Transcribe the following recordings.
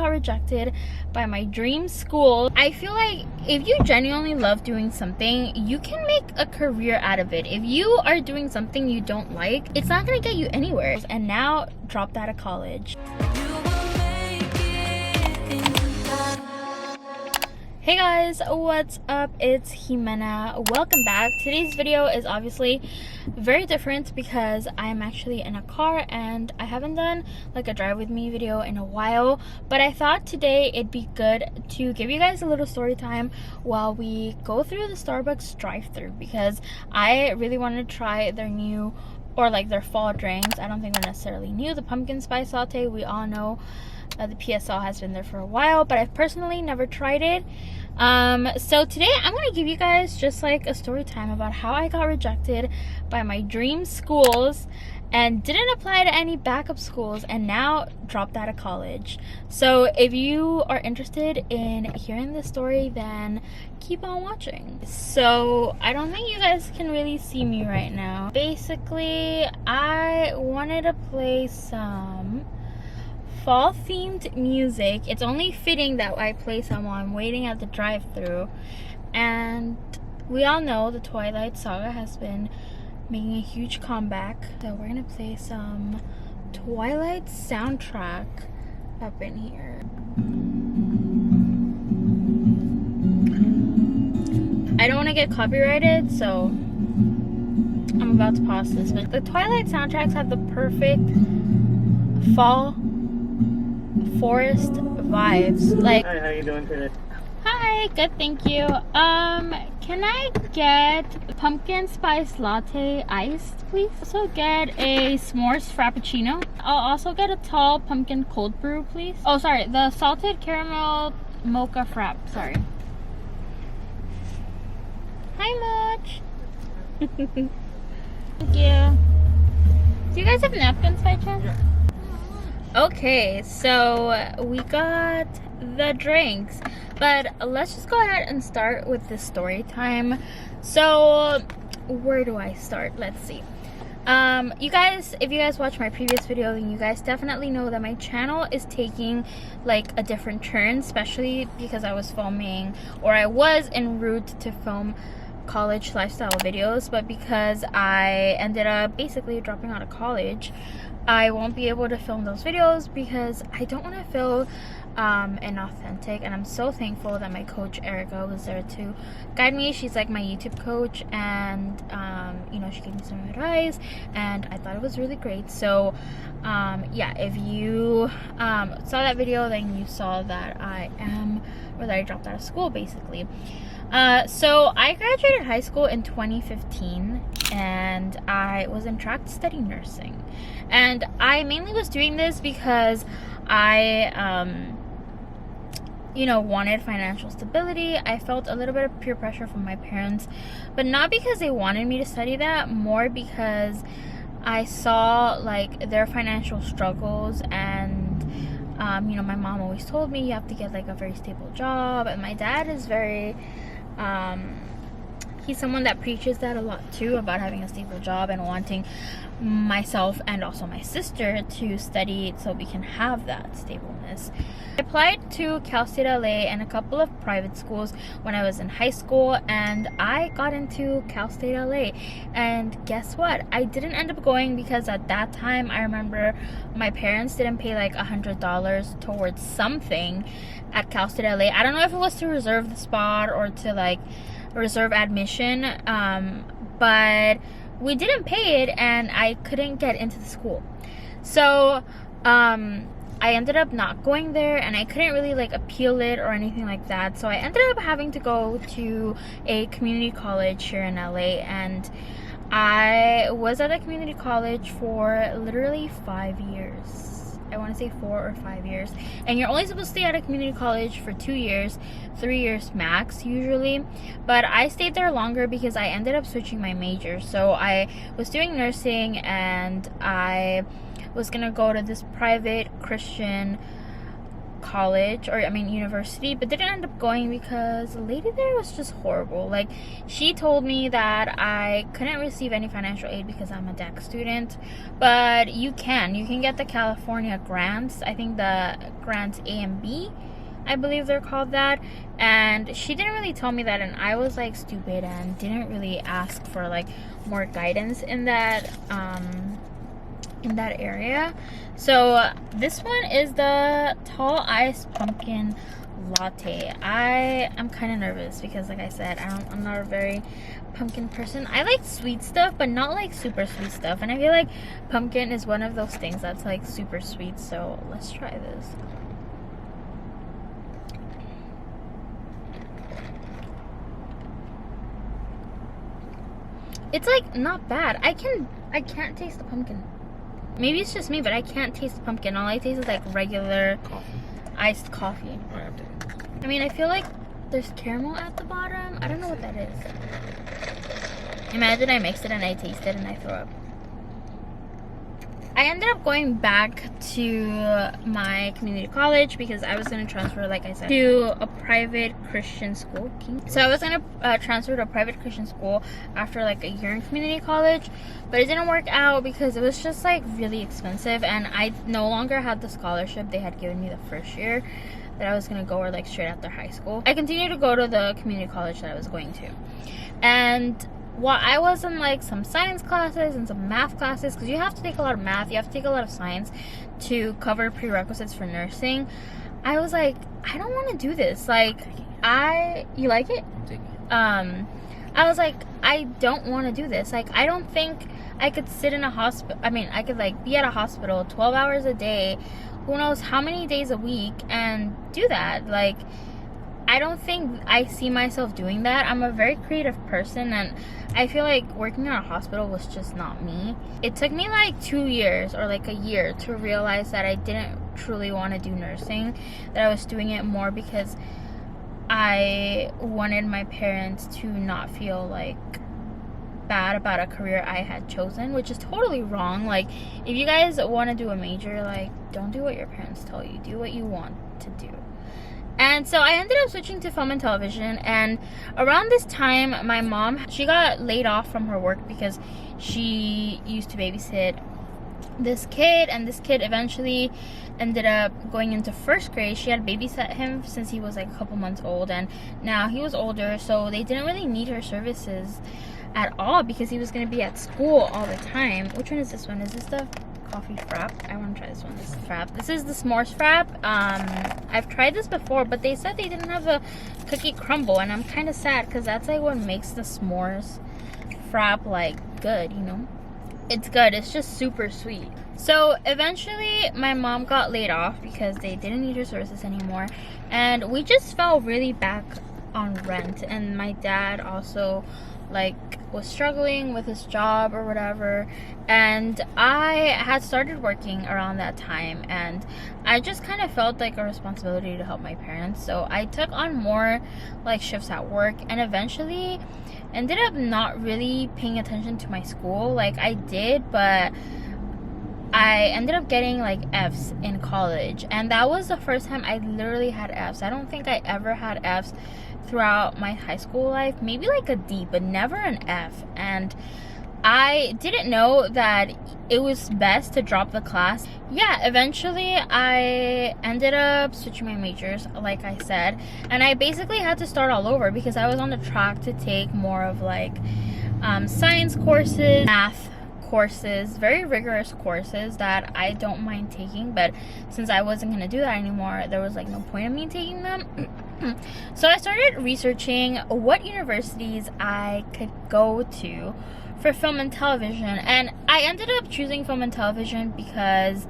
got rejected by my dream school. I feel like if you genuinely love doing something, you can make a career out of it. If you are doing something you don't like, it's not gonna get you anywhere. And now, dropped out of college. Hey guys, what's up? It's Ximena. Welcome back. Today's video is obviously very different because I'm actually in a car and I haven't done like a drive with me video in a while, but I thought today it'd be good to give you guys a little story time while we go through the Starbucks drive-thru because I really want to try their new or like their fall drinks. I don't think they're necessarily new. The pumpkin spice latte, we all know the PSL has been there for a while, but I've personally never tried it. So today I'm going to give you guys just like a story time about how I got rejected by my dream schools and didn't apply to any backup schools and now dropped out of college. So if you are interested in hearing this story, then keep on watching. So I don't think you guys can really see me right now. Basically, I wanted to play some fall themed music. It's only fitting that I play some while I'm waiting at the drive-thru, and we all know the Twilight Saga has been making a huge comeback, so we're gonna play some Twilight soundtrack up in here. I don't want to get copyrighted, so I'm about to pause this, but the Twilight soundtracks have the perfect fall forest vibes. Like, hi, how you doing today? Hi, good, thank you. Can I get pumpkin spice latte iced, please? Also get a s'mores frappuccino. I'll also get a tall pumpkin cold brew, please. Oh, sorry, the salted caramel mocha frappe. Sorry. Hi, Moch. Thank you. Do you guys have napkins by chance? Yeah. Okay, so we got the drinks, but let's just go ahead and start with the story time. So where do I start? Let's see. You guys, if you guys watched my previous video, then you guys definitely know that my channel is taking like a different turn, especially because I was filming, or I was en route to film college lifestyle videos, but because I ended up basically dropping out of college, I won't be able to film those videos because I don't want to feel inauthentic. And I'm so thankful that my coach Erica was there to guide me. She's like my YouTube coach, and you know, she gave me some advice and I thought it was really great. So yeah, if you saw that video, then you saw that I dropped out of school basically. So I graduated high school in 2015 and I was in track to study nursing. And I mainly was doing this because I, you know, wanted financial stability. I felt a little bit of peer pressure from my parents, but not because they wanted me to study that, more because I saw like their financial struggles. And you know, my mom always told me you have to get like a very stable job, and my dad is very he's someone that preaches that a lot too, about having a stable job and wanting myself and also my sister to study so we can have that stableness. I applied to Cal State LA and a couple of private schools when I was in high school, and I got into Cal State LA. And guess what? I didn't end up going because at that time I remember my parents didn't pay like $100 towards something at Cal State LA. I don't know if it was to reserve the spot or to like reserve admission, but we didn't pay it and I couldn't get into the school. So I ended up not going there, and I couldn't really like appeal it or anything like that. So I ended up having to go to a community college here in LA, and I was at a community college for literally 5 years. I want to say 4 or 5 years. And you're only supposed to stay at a community college for 2 years, 3 years max usually. But I stayed there longer because I ended up switching my major. So I was doing nursing and I was gonna go to this private Christian college, or I mean university, but didn't end up going because the lady there was just horrible. Like, she told me that I couldn't receive any financial aid because I'm a DEC student, but you can get the California grants. I think the grants A and B, I believe they're called that. And she didn't really tell me that, and I was like stupid and didn't really ask for like more guidance in that area. So this one is the tall iced pumpkin latte. I am kind of nervous because, like I said, I'm not a very pumpkin person. I like sweet stuff, but not like super sweet stuff, and I feel like pumpkin is one of those things that's like super sweet. So let's try this. It's like not bad. I can't taste the pumpkin. Maybe it's just me, but I can't taste the pumpkin. All I taste is like regular coffee. Iced coffee. I mean, I feel like there's caramel at the bottom. I don't know what that is. Imagine I mixed it and I taste it and I throw up. I ended up going back to my community college because I was going to transfer, like I said, to a private Christian school. So I was going to transfer to a private Christian school after like a year in community college, but it didn't work out because it was just like really expensive, and I no longer had the scholarship they had given me the first year that I was going to go, or like straight after high school. I continued to go to the community college that I was going to, and while I was in like some science classes and some math classes, because you have to take a lot of math, you have to take a lot of science to cover prerequisites for nursing, I was like, I don't want to do this. Like, you like it? I'm taking it. I was like, I don't want to do this. Like, I don't think I could sit in a hospital. I mean, I could like be at a hospital 12 hours a day, who knows how many days a week, and do that. Like, I don't think I see myself doing that. I'm a very creative person, and I feel like working in a hospital was just not me. It took me like 2 years or like a year to realize that I didn't truly want to do nursing, that I was doing it more because I wanted my parents to not feel like bad about a career I had chosen, which is totally wrong. Like, if you guys want to do a major, like, don't do what your parents tell you. Do what you want to do. And so I ended up switching to film and television, and around this time my mom, she got laid off from her work because she used to babysit this kid, and this kid eventually ended up going into first grade. She had babysat him since he was like a couple months old, and now he was older, so they didn't really need her services at all because he was going to be at school all the time. Which one is this one? Is this the coffee Frappe? I want to try this one. This is Frappe. This is the s'mores Frappe. I've tried this before, but they said they didn't have the cookie crumble, and I'm kind of sad because that's like what makes the s'mores Frappe like good, you know? It's good. It's just super sweet. So eventually my mom got laid off because they didn't need her services anymore, and we just fell really back on rent, and my dad also like was struggling with his job or whatever, and I had started working around that time, and I just kind of felt like a responsibility to help my parents, so I took on more like shifts at work, and eventually ended up not really paying attention to my school. Like, I did, but I ended up getting like F's in college, and that was the first time I literally had F's. I don't think I ever had F's throughout my high school life. Maybe like a D, but never an F. And I didn't know that it was best to drop the class. Yeah, eventually I ended up switching my majors, like I said, and I basically had to start all over because I was on the track to take more of like science courses, math courses, very rigorous courses that I don't mind taking, but since I wasn't going to do that anymore, there was like no point in me taking them. So I started researching what universities I could go to for film and television, and I ended up choosing film and television because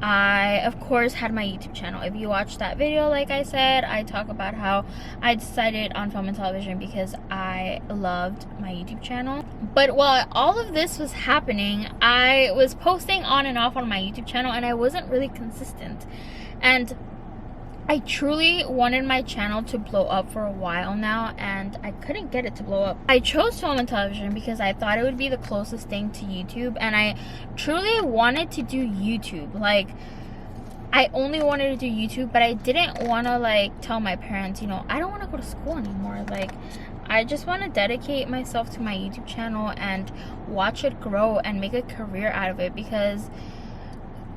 I, of course, had my YouTube channel. If you watch that video, like I said, I talk about how I decided on film and television because I loved my YouTube channel. But while all of this was happening, I was posting on and off on my YouTube channel, and I wasn't really consistent. And I truly wanted my channel to blow up for a while now, and I couldn't get it to blow up. I chose film and television because I thought it would be the closest thing to YouTube, and I truly wanted to do YouTube. Like, I only wanted to do YouTube, but I didn't want to like tell my parents, you know, I don't want to go to school anymore. Like, I just want to dedicate myself to my YouTube channel and watch it grow and make a career out of it, because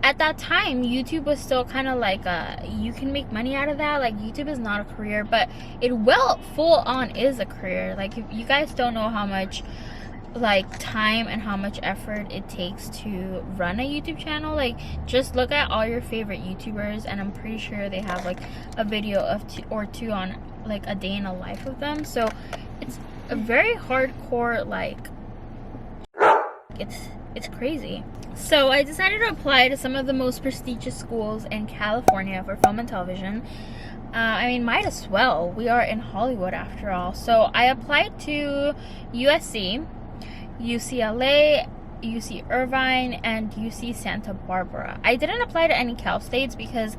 at that time YouTube was still kind of like you can make money out of that. Like, YouTube is not a career, but it full on is a career. Like, if you guys don't know how much like time and how much effort it takes to run a YouTube channel, like, just look at all your favorite YouTubers, and I'm pretty sure they have like a video of two on like a day in a life of them. So it's a very hardcore, like, it's crazy. So I decided to apply to some of the most prestigious schools in California for film and television. I mean, might as well, we are in Hollywood after all. So I applied to USC, UCLA, UC Irvine, and UC Santa Barbara. I didn't apply to any Cal States because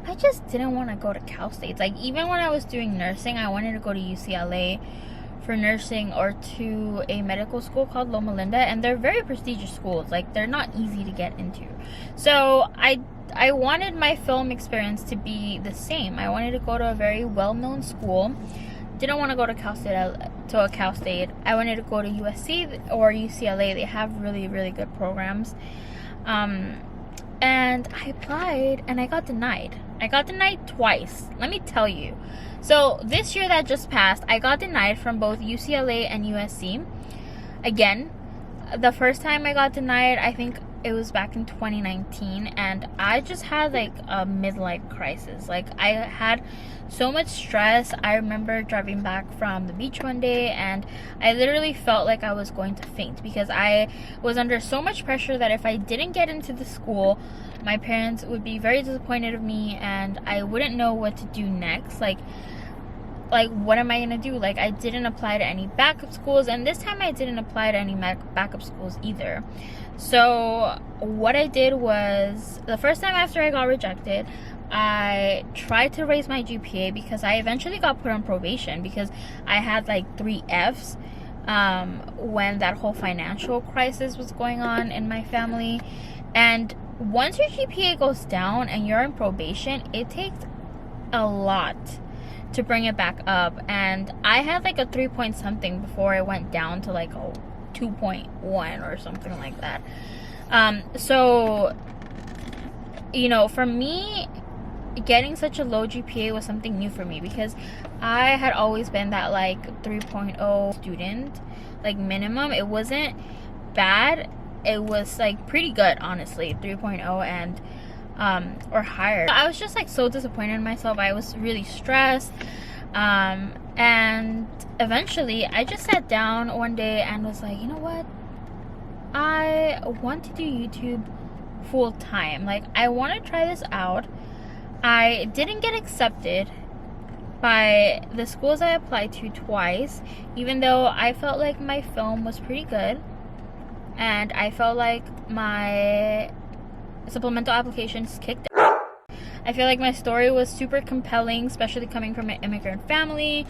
I just didn't want to go to Cal States. Like, even when I was doing nursing, I wanted to go to UCLA for nursing, or to a medical school called Loma Linda, and they're very prestigious schools. Like, they're not easy to get into. So I wanted my film experience to be the same. I wanted to go to a very well-known school. Didn't want to go to a Cal State. I wanted to go to USC or UCLA. They have really, really good programs. And I applied and I got denied. I got denied twice. Let me tell you. So this year that just passed, I got denied from both UCLA and USC. Again, the first time I got denied, I think it was back in 2019, and I just had like a midlife crisis. Like, I had so much stress. I remember driving back from the beach one day and I literally felt like I was going to faint, because I was under so much pressure that if I didn't get into the school, my parents would be very disappointed of me and I wouldn't know what to do next. Like what am I gonna do? Like, I didn't apply to any backup schools, and this time I didn't apply to any backup schools either. So what I did was, the first time after I got rejected, I tried to raise my GPA, because I eventually got put on probation because I had like 3 Fs when that whole financial crisis was going on in my family. And once your GPA goes down and you're on probation, it takes a lot to bring it back up. And I had like a 3 point something before I went down to like a 2.1 or something like that. So, you know, for me, getting such a low GPA was something new for me, because I had always been that like 3.0 student, like minimum. It wasn't bad, it was like pretty good, honestly, 3.0 and or higher. I was just like so disappointed in myself. I was really stressed, and eventually I just sat down one day and was like, you know what, I want to do YouTube full time. Like, I want to try this out. I didn't get accepted by the schools I applied to twice, even though I felt like my film was pretty good and I felt like my supplemental applications kicked out. I feel like my story was super compelling, especially coming from an immigrant family,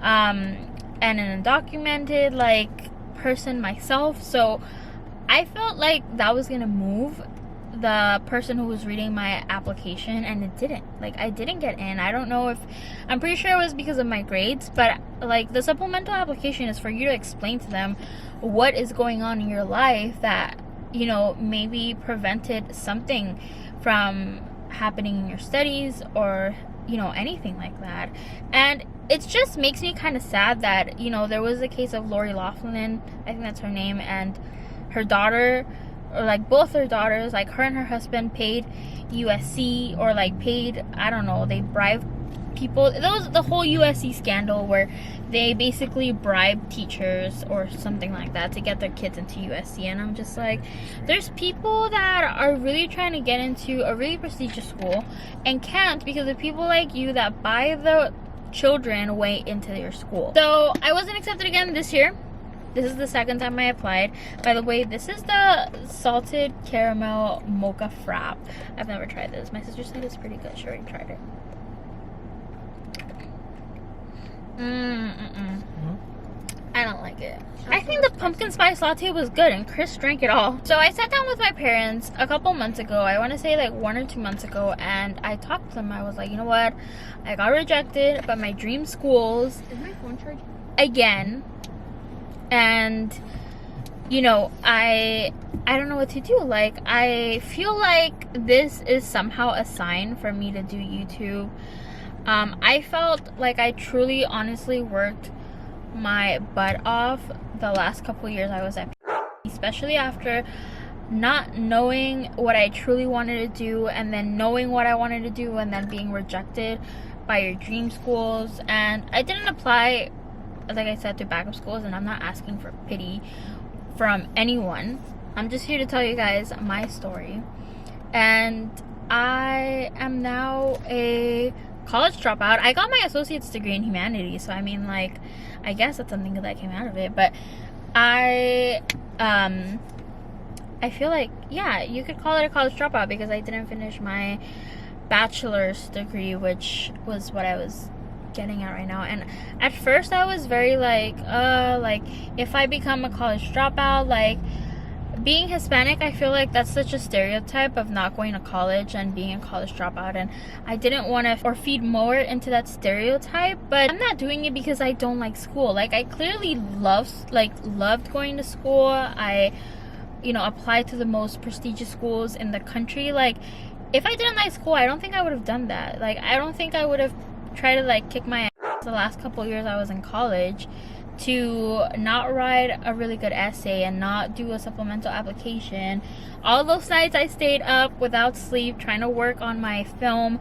and an undocumented like person myself. So I felt like that was gonna move the person who was reading my application, and it didn't. Like, I didn't get in. I don't know if, I'm pretty sure it was because of my grades, but like, the supplemental application is for you to explain to them what is going on in your life that, you know, maybe prevented something from happening in your studies, or, you know, anything like that. And it just makes me kind of sad that, you know, there was a case of Lori Loughlin, I think that's her name, and her daughter, or like both her daughters, like her and her husband paid USC, or like paid, I don't know, they bribed people. That was the whole USC scandal where they basically bribed teachers or something like that to get their kids into USC. And I'm just like, there's people that are really trying to get into a really prestigious school and can't because of people like you that buy the children way into your school. So I wasn't accepted again this year. This is the second time I applied. By the way, this is the salted caramel mocha frappe. I've never tried this. My sister said it's pretty good. She already tried it. I don't like it. I think the pumpkin spice latte was good and Chris drank it all. So I sat down with my parents a couple months ago. I want to say like 1 or 2 months ago, and I talked to them. I was like, you know what? I got rejected by my dream schools. Is my phone charging? Again. And you know, I don't know what to do. Like, I feel like this is somehow a sign for me to do YouTube. I felt like I truly honestly worked my butt off the last couple years I was at, especially after not knowing what I truly wanted to do, and then knowing what I wanted to do, and then being rejected by your dream schools. And I didn't apply, like I said, to backup schools, and I'm not asking for pity from anyone. I'm just here to tell you guys my story. And I am now a college dropout. I got my associate's degree in humanities, so I mean, like, I guess that's something that came out of it. But I feel like, yeah, you could call it a college dropout because I didn't finish my bachelor's degree, which was what I was getting at right now. And at first I was very like if I become a college dropout, like, being Hispanic, I feel like that's such a stereotype of not going to college and being a college dropout, and I didn't want to or feed more into that stereotype. But I'm not doing it because I don't like school. Like, I clearly loved going to school. I, you know, applied to the most prestigious schools in the country. Like, if I didn't like school, I don't think I would have done that. Like, I don't think I would have tried to like kick my ass the last couple years I was in college to not write a really good essay and not do a supplemental application. All those nights I stayed up without sleep trying to work on my film,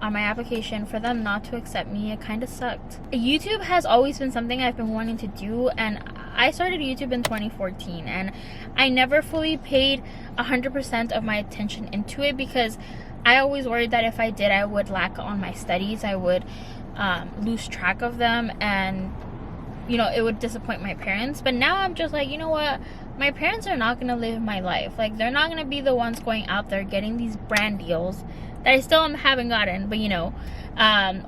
on my application, for them not to accept me, it kind of sucked. YouTube has always been something I've been wanting to do, and I started YouTube in 2014, and I never fully paid 100% of my attention into it because I always worried that if I did, I would lack on my studies. I would lose track of them, and you know, it would disappoint my parents. But now I'm just like, you know what? My parents are not going to live my life. Like, they're not going to be the ones going out there getting these brand deals that I still haven't gotten, but you know,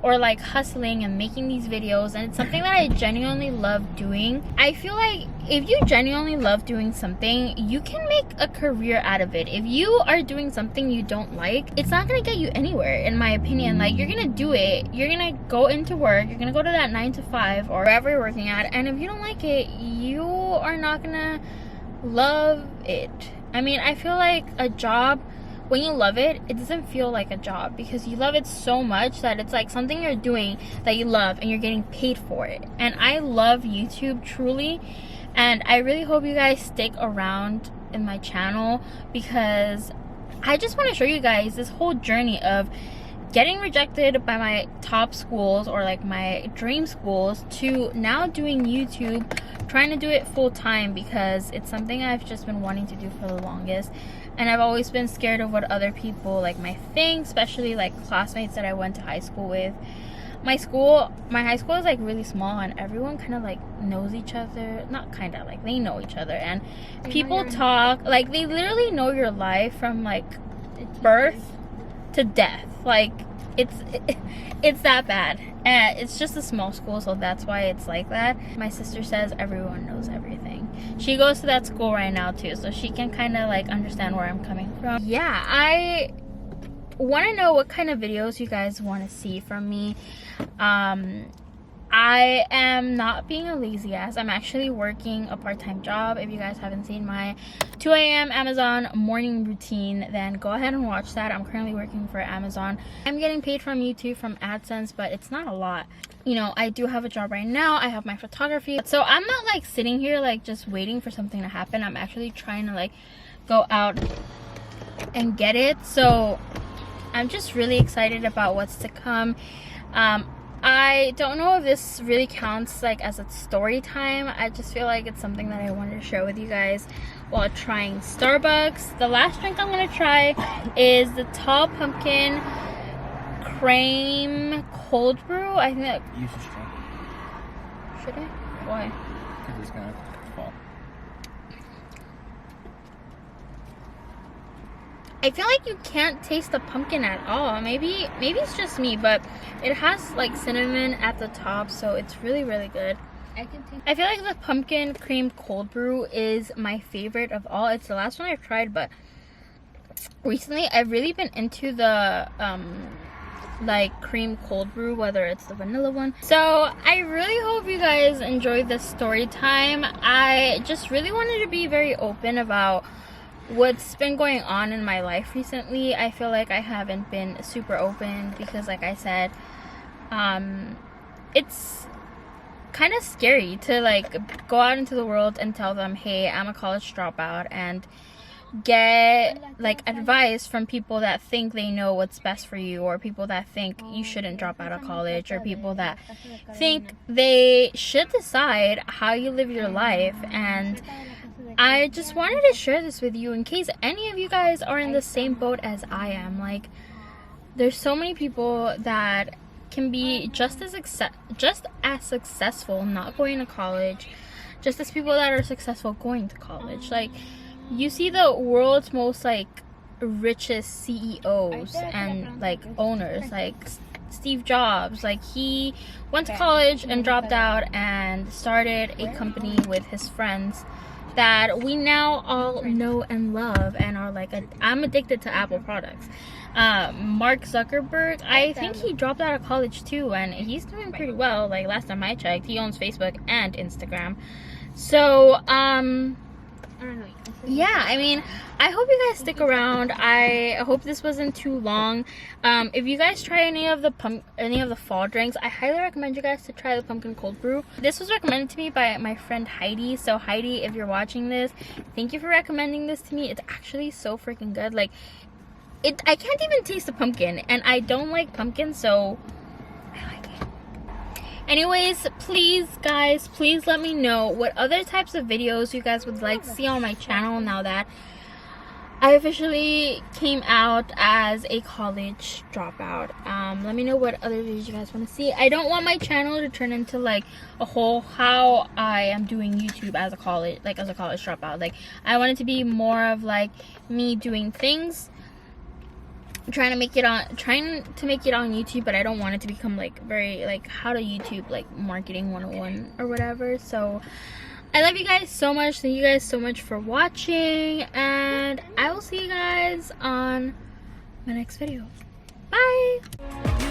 or like hustling and making these videos. And it's something that I genuinely love doing. I feel like if you genuinely love doing something, you can make a career out of it. If you are doing something you don't like, it's not gonna get you anywhere, in my opinion. Like, you're gonna do it, you're gonna go into work, you're gonna go to that 9 to 5 or wherever you're working at, and if you don't like it, you are not gonna love it. I mean, I feel like a job, when you love it, it doesn't feel like a job because you love it so much that it's like something you're doing that you love and you're getting paid for it. And I love YouTube, truly, and I really hope you guys stick around in my channel because I just want to show you guys this whole journey of getting rejected by my top schools or like my dream schools to now doing YouTube, trying to do it full time because it's something I've just been wanting to do for the longest. And I've always been scared of what other people like might think, especially like classmates that I went to high school with. My high school is like really small, and everyone kind of like knows each other. Not kind of, like they know each other, and people talk like they literally know your life from like birth to death. Like it's that bad, and it's just a small school, so that's why it's like that. My sister says everyone knows everything. She goes to that school right now too, so she can kind of like understand where I'm coming from. Yeah, I want to know what kind of videos you guys want to see from me. I am not being a lazy ass. I'm actually working a part-time job. If you guys haven't seen my 2 a.m. Amazon morning routine, then go ahead and watch that. I'm currently working for Amazon. I'm getting paid from YouTube, from AdSense, but it's not a lot. You know, I do have a job right now. I have my photography. So I'm not like sitting here like just waiting for something to happen. I'm actually trying to like go out and get it. So I'm just really excited about what's to come. I don't know if this really counts like as a story time. I just feel like it's something that I wanted to share with you guys while trying Starbucks. The last drink I'm going to try is the tall pumpkin cream cold brew. I think that... You should try. Should I? Why? Because it's going to fall. I feel like you can't taste the pumpkin at all. Maybe it's just me, but it has like cinnamon at the top, so it's really, really good. I feel like the pumpkin cream cold brew is my favorite of all. It's the last one I've tried, but recently I've really been into the like cream cold brew, whether it's the vanilla one. So I really hope you guys enjoyed this story time. I just really wanted to be very open about what's been going on in my life recently. I feel like I haven't been super open because, like I said, it's kind of scary to like go out into the world and tell them, hey, I'm a college dropout, and get like advice from people that think they know what's best for you, or people that think you shouldn't drop out of college, or people that think they should decide how you live your life. And I just wanted to share this with you in case any of you guys are in the same boat as I am. Like, there's so many people that can be just as successful not going to college, just as people that are successful going to college. Like, you see the world's most like richest CEOs and like owners, like Steve Jobs. Like, he went to college and dropped out and started a company with his friends that we now all know and love and are like, I'm addicted to Apple products. Mark Zuckerberg, I think he dropped out of college too, and he's doing pretty well. Like, last time I checked, he owns Facebook and Instagram. So yeah, I mean, I hope you guys stick around. I hope this wasn't too long. If you guys try any of the fall drinks, I highly recommend you guys to try the pumpkin cold brew. This was recommended to me by my friend Heidi. So Heidi, if you're watching this, thank you for recommending this to me. It's actually so freaking good. Like, I can't even taste the pumpkin, and I don't like pumpkin, so I like it. Anyways, please guys, please let me know what other types of videos you guys would like to see on my channel now that I officially came out as a college dropout. Let me know what other videos you guys want to see. I don't want my channel to turn into like a whole how I am doing YouTube as a college dropout. Like, I want it to be more of like me doing things, trying to make it on YouTube, but I don't want it to become like very like how to YouTube, like marketing 101 or whatever. So I love you guys so much. Thank you guys so much for watching, and I will see you guys on my next video. Bye.